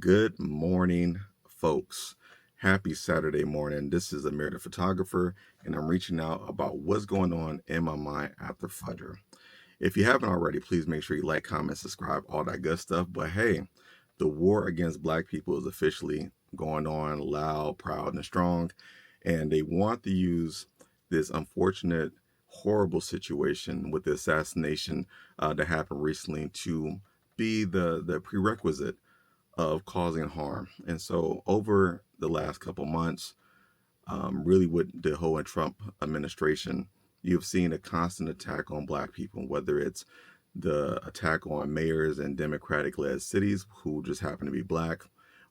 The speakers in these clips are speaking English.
Good morning, folks. Happy Saturday morning. This is Amir the photographer, and I'm reaching out about what's going on in my mind after Fudger. If you haven't already, please make sure you like, comment, subscribe, all that good stuff. But hey, the war against black people is officially going on loud, proud, and strong. And they want to use this unfortunate, horrible situation with the assassination that happened recently to be the prerequisite of causing harm. And so over the last couple months, really with the whole Trump administration, you've seen a constant attack on black people, whether it's the attack on mayors in Democratic-led cities who just happen to be black,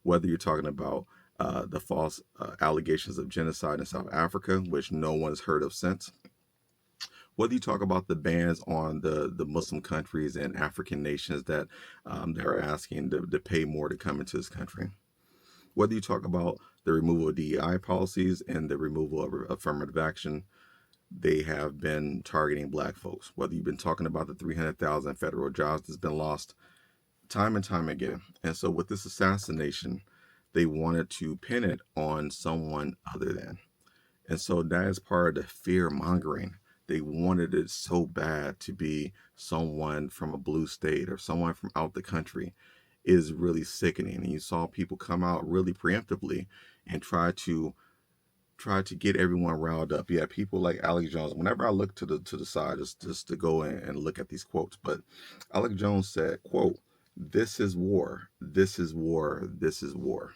whether you're talking about the false allegations of genocide in South Africa, which no one has heard of since, whether you talk about the bans on the Muslim countries and African nations that they're asking to pay more to come into this country, whether you talk about the removal of DEI policies and the removal of affirmative action, they have been targeting black folks. Whether you've been talking about the 300,000 federal jobs that's been lost time and time again. And so with this assassination, they wanted to pin it on someone other than. And so that is part of the fear mongering. They wanted it so bad to be someone from a blue state or someone from out the country. Is really sickening. And you saw people come out really preemptively and try to get everyone riled up. Yeah, people like Alex Jones. Whenever I look to the side, just to go in and look at these quotes, but Alex Jones said, "quote This is war. This is war. This is war."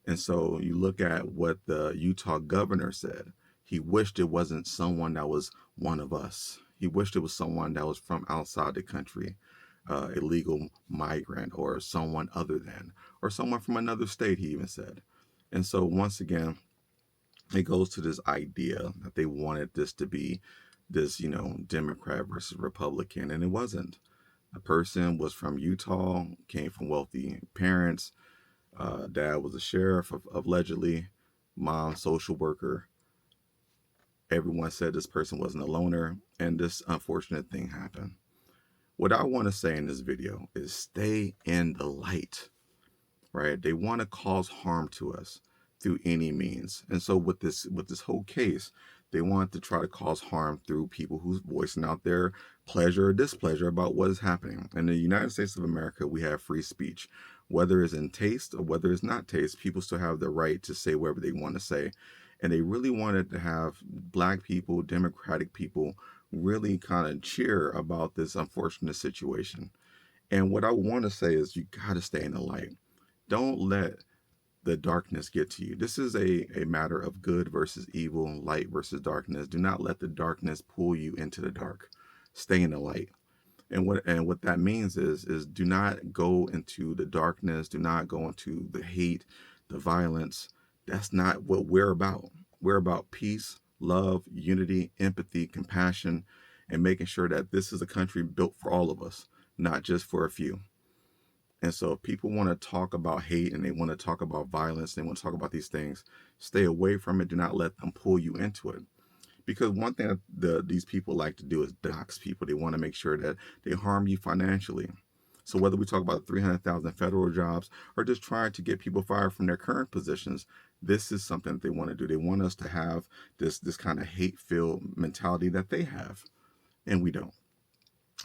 And so you look at what the Utah governor said. He wished it wasn't someone that was one of us. He wished it was someone that was from outside the country, illegal migrant, or someone other than, or someone from another state, he even said. And so once again, it goes to this idea that they wanted this to be this, Democrat versus Republican, and it wasn't. The person was from Utah, came from wealthy parents. Dad was a sheriff, allegedly, mom, social worker. Everyone said this person wasn't a loner, and this unfortunate thing happened. What I want to say in this video is stay in the light, right? They want to cause harm to us through any means. And so with this whole case, they want to try to cause harm through people who's voicing out their pleasure or displeasure about what is happening. In the United States of America, we have free speech. Whether it's in taste or whether it's not taste, people still have the right to say whatever they want to say. And they really wanted to have black people, Democratic people, really kind of cheer about this unfortunate situation. And what I want to say is you got to stay in the light. Don't let the darkness get to you. This is a matter of good versus evil, light versus darkness. Do not let the darkness pull you into the dark. Stay in the light. And what that means is do not go into the darkness. Do not go into the hate, the violence. That's not what we're about. We're about peace, love, unity, empathy, compassion, and making sure that this is a country built for all of us, not just for a few. And so if people want to talk about hate and they want to talk about violence, they want to talk about these things, stay away from it. Do not let them pull you into it. Because one thing that these people like to do is dox people. They want to make sure that they harm you financially. So whether we talk about 300,000 federal jobs or just trying to get people fired from their current positions, this is something that they want to do. They want us to have this kind of hate-filled mentality that they have, and we don't.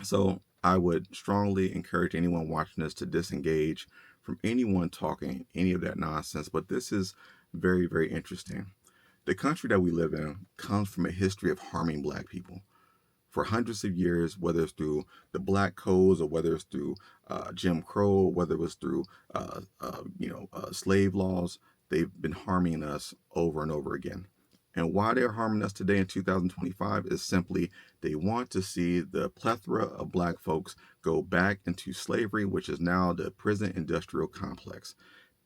So I would strongly encourage anyone watching this to disengage from anyone talking any of that nonsense. But this is very, very interesting. The country that we live in comes from a history of harming black people for hundreds of years, whether it's through the black codes or whether it's through Jim Crow, whether it was through slave laws. They've been harming us over and over again. And why they're harming us today in 2025 is simply they want to see the plethora of black folks go back into slavery, which is now the prison industrial complex.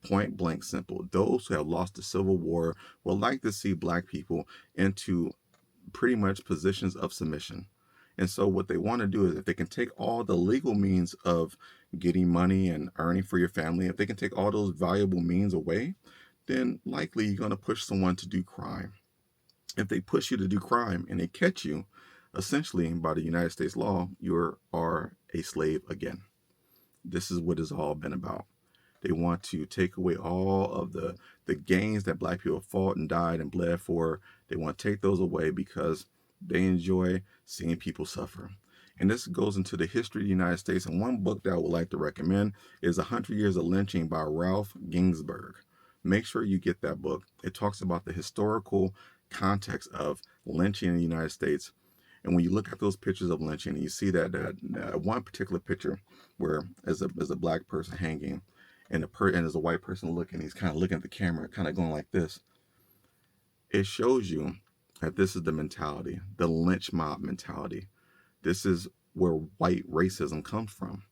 Point blank simple. Those who have lost the Civil War will like to see black people into pretty much positions of submission. And so what they want to do is if they can take all the legal means of getting money and earning for your family, if they can take all those valuable means away, then likely you're going to push someone to do crime. If they push you to do crime and they catch you, essentially by the United States law, you are a slave again. This is what it's all been about. They want to take away all of the gains that black people fought and died and bled for. They want to take those away because they enjoy seeing people suffer. And this goes into the history of the United States. And one book that I would like to recommend is 100 Years of Lynching by Ralph Ginsberg. Make sure you get that book. It talks about the historical context of lynching in the United States. And when you look at those pictures of lynching, and you see that one particular picture where as a black person hanging, and there's a white person looking, he's kind of looking at the camera, kind of going like this. It shows you that this is the mentality, the lynch mob mentality. This is where white racism comes from.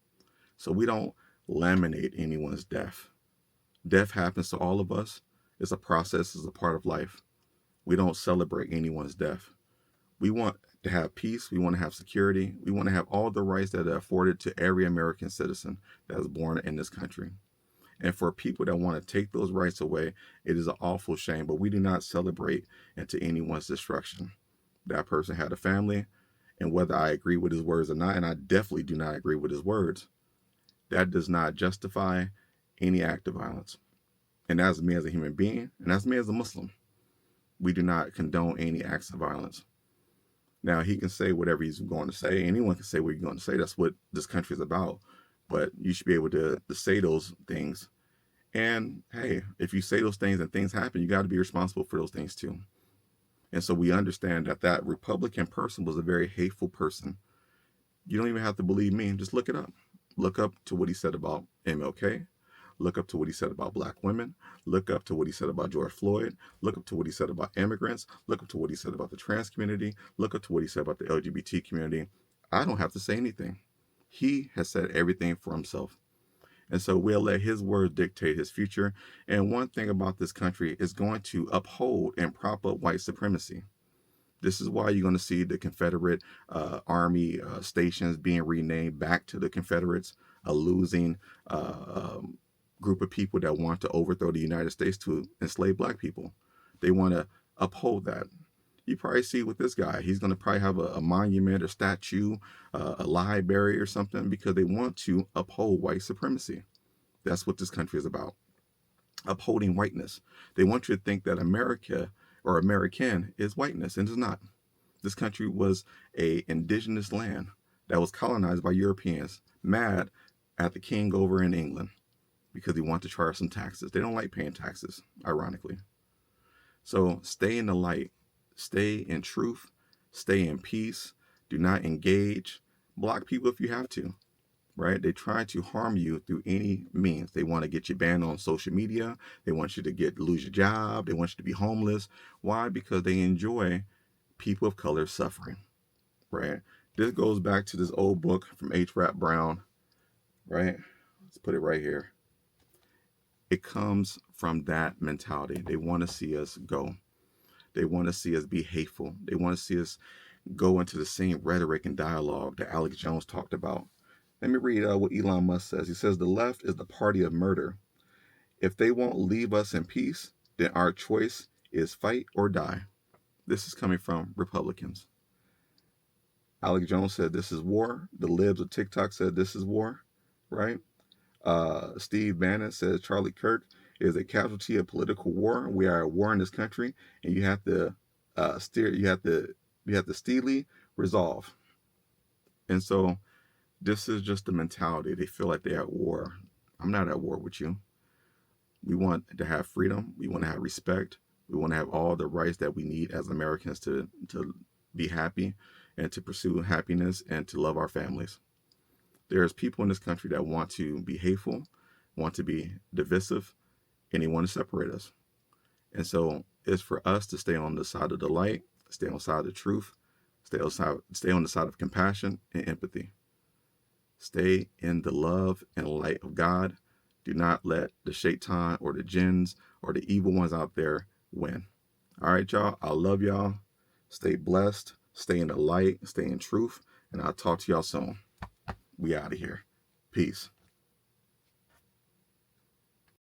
So we don't laminate anyone's death. Death happens to all of us. It's a process, it's a part of life. We don't celebrate anyone's death. We want to have peace. We want to have security. We want to have all the rights that are afforded to every American citizen that is born in this country. And for people that want to take those rights away, it is an awful shame, but we do not celebrate into anyone's destruction. That person had a family, and whether I agree with his words or not, and I definitely do not agree with his words, that does not justify any act of violence. And that's me as a human being, and that's me as a Muslim. We do not condone any acts of violence. Now, he can say whatever he's going to say. Anyone can say what you're going to say. That's what this country is about. But you should be able to say those things. And hey, if you say those things and things happen, you got to be responsible for those things too. And so we understand that that Republican person was a very hateful person. You don't even have to believe me. Just look it up. Look up to what he said about MLK. Look up to what he said about black women. Look up to what he said about George Floyd. Look up to what he said about immigrants. Look up to what he said about the trans community. Look up to what he said about the LGBT community. I don't have to say anything. He has said everything for himself. And so we'll let his words dictate his future. And one thing about this country is going to uphold and prop up white supremacy. This is why you're going to see the Confederate Army stations being renamed back to the Confederates, a losing group of people that want to overthrow the United States to enslave black people. They want to uphold that. You probably see with this guy, he's going to probably have a monument or statue, a library or something, because they want to uphold white supremacy. That's what this country is about, upholding whiteness. They want you to think that America or American is whiteness, and it's not. This country was a indigenous land that was colonized by Europeans, mad at the king over in England because he wanted to charge some taxes. They don't like paying taxes, ironically. So stay in the light, stay in truth, stay in peace. Do not engage. Block people if you have to, right? They try to harm you through any means. They want to get you banned on social media. They want you to lose your job. They want you to be homeless. Why? Because they enjoy people of color suffering, right? This goes back to this old book from H. Rap Brown, right? Let's put it right here. It comes from that mentality. They want to see us go. They want to see us be hateful. They want to see us go into the same rhetoric and dialogue that Alex Jones talked about. Let me read what Elon Musk says. He says, the left is the party of murder. If they won't leave us in peace, then our choice is fight or die. This is coming from Republicans. Alex Jones said this is war. The libs of TikTok said this is war, right? Steve Bannon says Charlie Kirk is a casualty of political war. We are at war in this country, and you have to steely resolve. And so this is just the mentality. They feel like they're at war. I'm not at war with you. We want to have freedom. We want to have respect. We want to have all the rights that we need as Americans to be happy and to pursue happiness and to love our families. There's people in this country that want to be hateful, want to be divisive, and they want to separate us. And so it's for us to stay on the side of the light, stay on the side of the truth, stay on the side of compassion and empathy. Stay in the love and light of God. Do not let the shaitan or the jinns or the evil ones out there win. All right, y'all. I love y'all. Stay blessed. Stay in the light. Stay in truth. And I'll talk to y'all soon. We out of here. Peace.